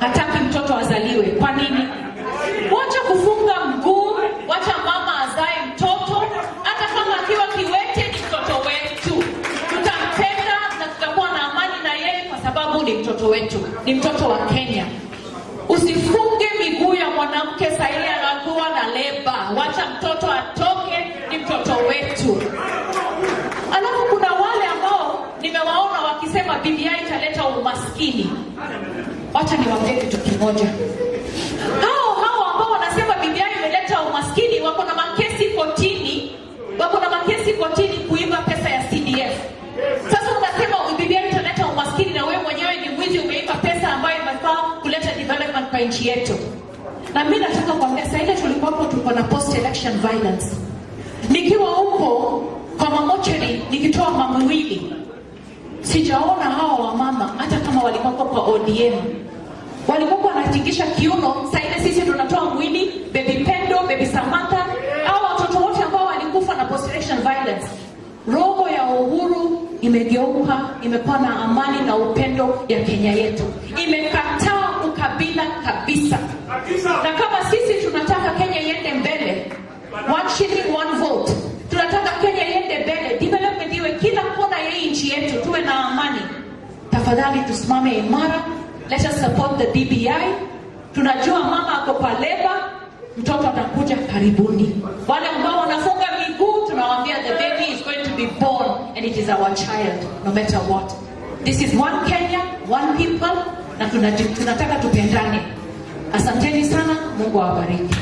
hataki mtoto azaliwe. Kwa nini? Wacha kufunga mguu, wacha mama azae mtoto, hata kama akiwa kiwete ni mtoto wetu. Tutampenda na tutakuwa na amani na yeye kwa sababu ni mtoto wetu, ni mtoto wa Kenya. Usifunge miguu ya mwanamke saa ile anakuwa na leba. Wacha mtoto atoke, ni mtoto wetu. Alafu kuna wale ambao nimewaona wakisema BBI italeta umaskini. Wacha niwaambie kitu kimoja. Hao ambao wanasema BBI imeleta umaskini wako na makesi kotini, kuiba pesa ya CDF. Sasa unasema BBI italeta umaskini na wewe mwenyewe ni mwizi, umeiba pesa ambayo imefaa kuleta development kwa nchi yetu. Na mimi nataka kuambia sasa ile tulikuwa na post election violence. Nikiwa huko kwa mamocheri nikitoa mamwili, sijaona hao wamama hata kama walikuwa kwa ODM. Walikuwa wanatingisha kiuno. Sasa ile sisi tunatoa mwili, baby Pendo, baby Samantha, hao watoto wote ambao walikufa na post election violence. Roho ya uhuru imegeuka, imekuwa na amani na upendo ya Kenya yetu. Imekataa ukabila kabisa. Na kama sisi tunataka Kenya iende mbele, 1 shilling 1 vote. Tunataka Kenya iende mbele, development iwe kila kona ya nchi yetu, tuwe na amani. Tafadhali tusimame imara. Let us support the BBI. Tunajua mama ako kwa leba, mtoto atakuja karibuni. Wale ambao wanafunga miguu tunawaambia the baby is going to be born and it is our child no matter what. This is one Kenya, one people, na tunataka tupendane. Asanteni sana, Mungu awabariki.